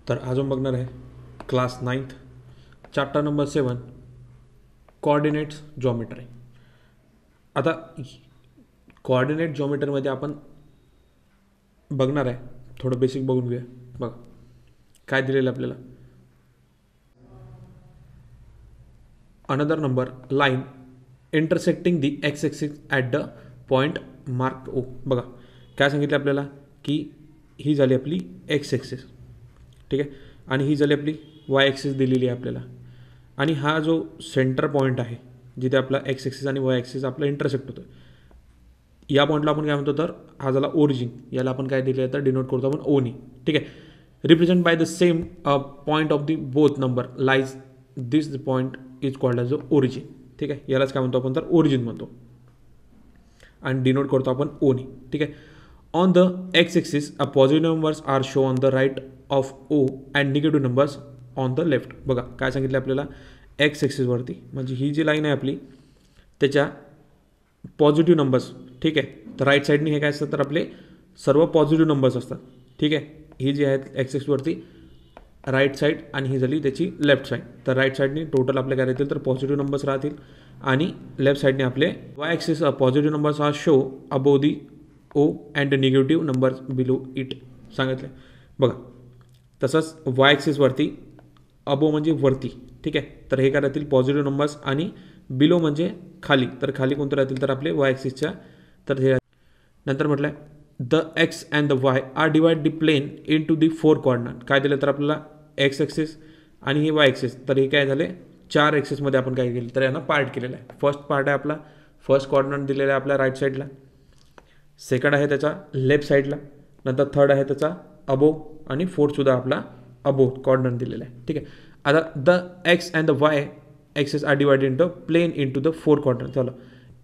तर अजून बघणार आहे class 9th chapter number 7 coordinates geometry. आता कोऑर्डिनेट जॉमेट्रीमध्ये आपण बघणार आहे थोडं बेसिक बघून घेऊया. बघा काय दिलेलं आपल्याला, another number line intersecting the X axis at the point mark O. बघा काय सांगितलं आपल्याला की ही झाली आपली एक्स एक्सिस, ठीक आहे, आणि ही झाली आपली वाय एक्सिस दिलेली आहे आपल्याला. आणि हा जो सेंटर पॉईंट आहे जिथे आपला एक्स एक्सिस आणि वाय एक्सिस आपला इंटरसेक्ट होतो, या पॉईंटला आपण काय म्हणतो तर हा झाला ओरिजिन. याला आपण काय दिले तर डिनोट करतो आपण ओनी, ठीक आहे. Represent by the same point of the both number lies this point is called as a origin, ठीक आहे. यालाच काय म्हणतो आपण तर ओरिजिन म्हणतो आणि डिनोट करतो आपण ओनी, ठीक आहे. On the X axis uh positive numbers are show on the right of O and negative numbers on the left. बघा काय सांगितलं आपल्याला, एक्स एक्सिसवरती म्हणजे ही जी लाईन आहे आपली त्याच्या पॉझिटिव्ह नंबर्स, ठीक आहे. तर राईट साईडनी हे काय असतं तर आपले सर्व पॉझिटिव्ह नंबर्स असतात, ठीक आहे. ही जी आहेत एक्स एक्सिसवरती राईट साईड आणि ही झाली त्याची लेफ्ट साईड. तर राईट साईडनी टोटल आपले काय राहतील तर पॉझिटिव्ह नंबर्स राहतील आणि लेफ्ट साईडने आपले Y axis positive numbers are show above the O and negative numbers below it सांगितले. बघा तसंच वाय ॲक्सिसवरती अबो म्हणजे वरती, ठीक आहे. तर हे काय राहतील पॉझिटिव्ह नंबर्स आणि बिलो म्हणजे खाली. तर खाली कोणते राहतील तर आपले वाय ॲक्सिसच्या. तर हे नंतर म्हटलं आहे the X and the Y are divide the plane into the 4 coordinate. काय दिलं तर आपल्याला एक्स ॲक्सिस आणि हे वाय ॲक्सिस. तर हे काय झाले 4 ॲक्सिसमध्ये आपण काय केलं तर यांना पार्ट केलेला आहे. फर्स्ट पार्ट आहे आपला फर्स्ट कॉर्डिनेट दिलेला आहे आपल्या राईट साईडला, सेकंड आहे त्याचा लेफ्ट साईडला, नंतर थर्ड आहे त्याचा अबोव आणि फोर्थसुद्धा आपला अबोव कॉर्डिनेट दिलेला आहे, ठीक आहे. आता the X and the Y axis are divided in the plane into the 4 coordinate. चला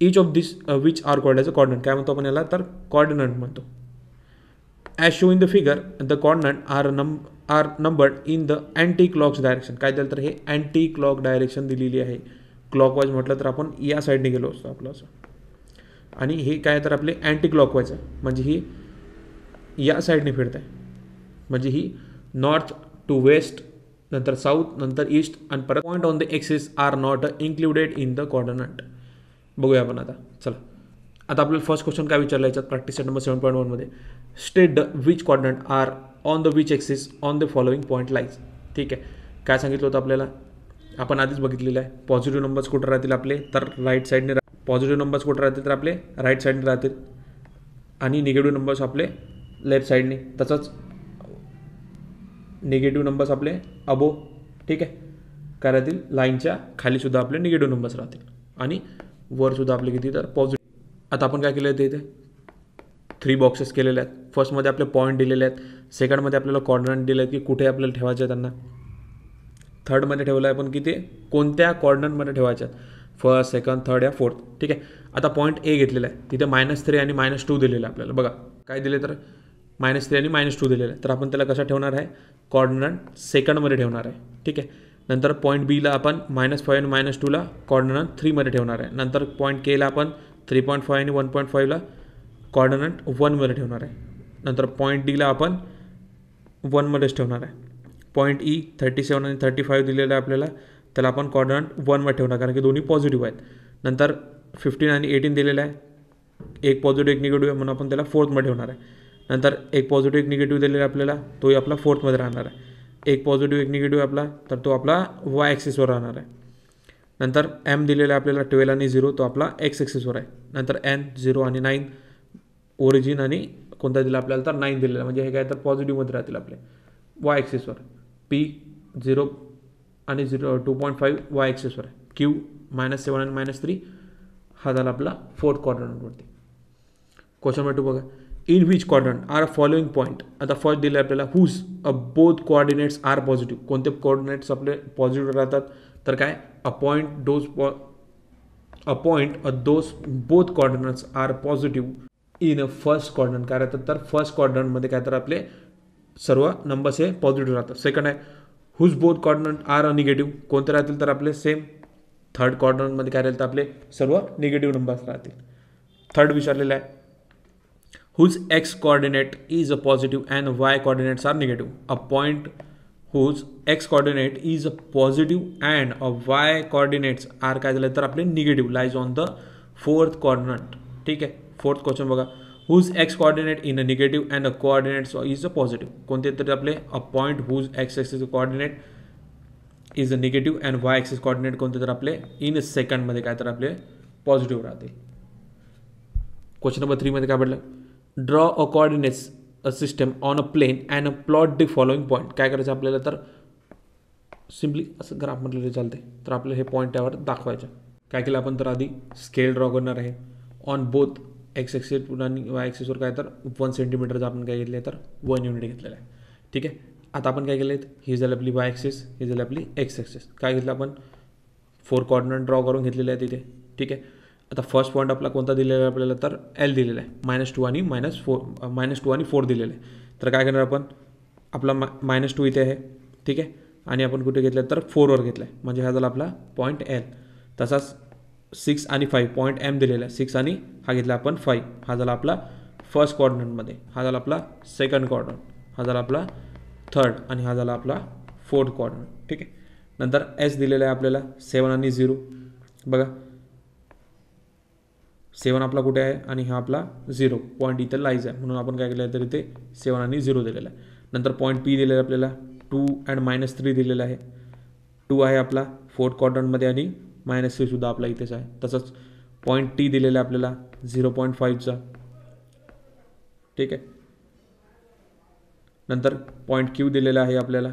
each of this which are called as a coordinate. काय म्हणतो आपण याला तर कॉर्डिनेट म्हणतो. As show in the figure the coordinate are numbered in the anti clocks direction. काय दिलं तर हे अँटी क्लॉक डायरेक्शन दिलेली आहे. क्लॉकवाईज म्हटलं तर आपण या साईडने गेलो असतो आपलं असं, आणि हे काय तर आपले अँटी क्लॉकवाईज आहे म्हणजे ही या साईडने फिरत आहे. म्हणजे ही नॉर्थ टू वेस्ट, नंतर साऊथ, नंतर ईस्ट आणि परत point on the axis are not included in the coordinate. बघूया आपण आता. चला आता आपल्याला फर्स्ट क्वेश्चन काय विचारलं याच्यात प्रॅक्टिस सेट नंबर 7.1 मध्ये, state the which coordinate are on the which axis on the following point lies. ठीक आहे, काय सांगितलं होतं आपल्याला आपण आधीच बघितलेलं आहे. पॉझिटिव्ह नंबर्स कुठे राहतील आपले तर राईट साईडने, पॉझिटिव्ह नंबर्स कुठे राहतील तर आपले राईट साईडने राहतील आणि निगेटिव्ह नंबर्स आपले लेफ्ट साईडने. तसंच निगेटिव्ह नंबर्स आपले अबो, ठीक आहे, काय राहतील लाईनच्या खालीसुद्धा आपले निगेटिव्ह नंबर्स राहतील आणि वरसुद्धा आपले किती तर पॉझिटिव्ह. आता आपण काय केलं आहे इथे 3 बॉक्सेस केलेले आहेत. फर्स्टमध्ये आपले पॉईंट दिलेले आहेत, सेकंडमध्ये आपल्याला कॉर्डिनेट दिले आहेत की कुठे आपल्याला ठेवायचे आहे त्यांना, थर्डमध्ये ठेवलं आहे पण की ते कोणत्या कॉर्डिनेटमध्ये ठेवायचे आहेत, फर्स्ट सेकंड थर्ड या फोर्थ. ठीक आहे, आता पॉईंट ए घेतलेला आहे, तिथे -3 आणि -2 दिलेलं आहे आपल्याला. बघा काय दिले तर -3 आणि -2 दिलेलं आहे. तर आपण त्याला कशा ठेवणार आहे कॉर्डिनेट सेकंडमध्ये ठेवणार आहे. ठीक आहे, नंतर पॉईंट बीला आपण -5 आणि -2ला कॉर्डिनेट 3मध्ये ठेवणार आहे. नंतर पॉईंट केला आपण 3.5 आणि 1.5ला कॉर्डिनेट 1मध्ये ठेवणार आहे. नंतर पॉईंट डीला आपण 1मध्येच ठेवणार आहे. पॉईंट ई 37 आणि 35 दिलेलं आहे आपल्याला, त्याला आपण कॉर्डिनेट 1मध्ये ठेवणार कारण की दोन्ही पॉझिटिव्ह आहेत. नंतर 15 आणि 18 दिलेलं आहे, एक पॉझिटिव्ह एक निगेटिव्ह आहे म्हणून आपण त्याला 4थमध्ये ठेवणार आहे. नंतर एक पॉझिटिव्ह एक निगेटिव्ह दिलेला आहे आपल्याला, तोही आपला 4थमध्ये राहणार आहे. एक पॉझिटिव्ह एक निगेटिव्ह आपला तर तो आपला वाय ॲक्सिसवर राहणार आहे. नंतर एम दिलेला आहे आपल्याला 12 आणि 0, तो आपला एक्स ॲक्सिसवर आहे. नंतर एन 0 आणि 9 ओरिजिन आणि कोणता दिला आपल्याला तर 9 दिलेला, म्हणजे हे काय तर पॉझिटिव्हमध्ये राहतील आपले वाय ॲक्सिसवर. पी 0 आणि 2.5 वाय ॲक्सिसवर आहे. क्यू -7 आणि -3 हा झाला आपला 4th क्वाड्रंटवरती. क्वेश्चन नंबर 2 बघा, in which quadrant are following point. आता फर्स्ट दिले आपल्याला whose both coordinates are positive. कोणते कोऑर्डिनेट्स आपले पॉझिटिव्ह राहतात तर काय a point those both coordinates are positive in first quadrant. काय राहतात तर फर्स्ट क्वाड्रंटमध्ये काय तर आपले सर्व नंबर्स हे पॉझिटिव्ह राहतात. सेकंड आहे whose both coordinate are negative. कोणते राहतील तर आपले सेम थर्ड क्वाड्रंटमध्ये काय राहतील तर आपले सर्व निगेटिव्ह नंबर्स राहतील. थर्ड विचारलेलं आहे whose X coordinate is uh positive and Y coordinates are negative. A point whose X coordinate is uh positive and uh Y coordinates are काय झालं तर आपले negative lies on the fourth coordinate. ठीक आहे, fourth question बघा. Whose X coordinate in uh negative and uh coordinates is uh positive. कोणते तरी आपले a point whose X axis coordinate is uh negative and Y axis coordinate कोणते तर आपले in सेकंडमध्ये काय तर आपले पॉझिटिव्ह राहतील. क्वेश्चन नंबर 3 मध्ये काय पडलं, draw a coordinates uh system on a plane and uh plot the following point. काय करायचं आपल्याला तर सिम्पली असं ग्राफ म्हटलं तरी चालते. तर आपलं हे पॉईंट त्यावर दाखवायचं. काय केलं आपण तर आधी स्केल ड्रॉ करणार आहे ऑन बोथ एक्स एक्सिस आणि वाय एक्सिसवर काय तर 1 सेंटीमीटरचं आपण काय घेतलं आहे तर 1 युनिट घेतलेलं आहे. ठीक आहे, आता आपण काय केलं आहे, ही झाली आपली वाय एक्सिस, ही झाली आपली एक्स एक्सिस. काय घेतलं आपण 4 कॉर्डिनेट ड्रॉ करून घेतलेले आहे तिथे. ठीक आहे, आता फर्स्ट पॉईंट आपला कोणता दिलेला आहे आपल्याला तर एल दिलेला आहे. -2 आणि -2 आणि 4 दिलेलं आहे. तर काय करणार आपण, आपला -2 इथे आहे. ठीक आहे, आणि आपण कुठे घेतलं तर 4वर घेतलं आहे, म्हणजे हा झाला आपला पॉईंट एल. तसाच 6 आणि 5 पॉईंट एम दिलेला आहे. 6 आणि हा घेतला आपण 5, हा झाला आपला फर्स्ट कॉर्डिनेटमध्ये. हा झाला आपला सेकंड कॉर्डिनेट, हा झाला आपला थर्ड आणि हा झाला आपला फोर्थ कॉर्डिनेट. ठीक आहे, नंतर एस दिलेला आहे आपल्याला 7 आणि 0. बघा 7 आपला कुठे आहे आणि हा आपला 0 पॉईंट इथे लाईज आहे, म्हणून आपण काय केलं आहे तर इथे 7 आणि 0 दिलेला आहे. नंतर पॉईंट पी दिलेला आहे आपल्याला 2 अँड -3 दिलेला आहे. 2 आहे आपला फोर्थ क्वाड्रंटमध्ये आणि -3 सुद्धा आपला इथेच आहे. तसंच पॉईंट टी दिलेला आहे आपल्याला 0.5चा. ठीक आहे, नंतर पॉईंट क्यू दिलेला आहे आपल्याला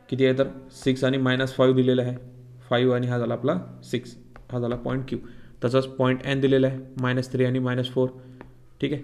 किती आहे तर 6 आणि -5 दिलेलं आहे. 5 आणि हा झाला आपला 6, हा झाला पॉईंट क्यू. तसंच पॉईंट एन दिलेला आहे -3 आणि -4. ठीक आहे,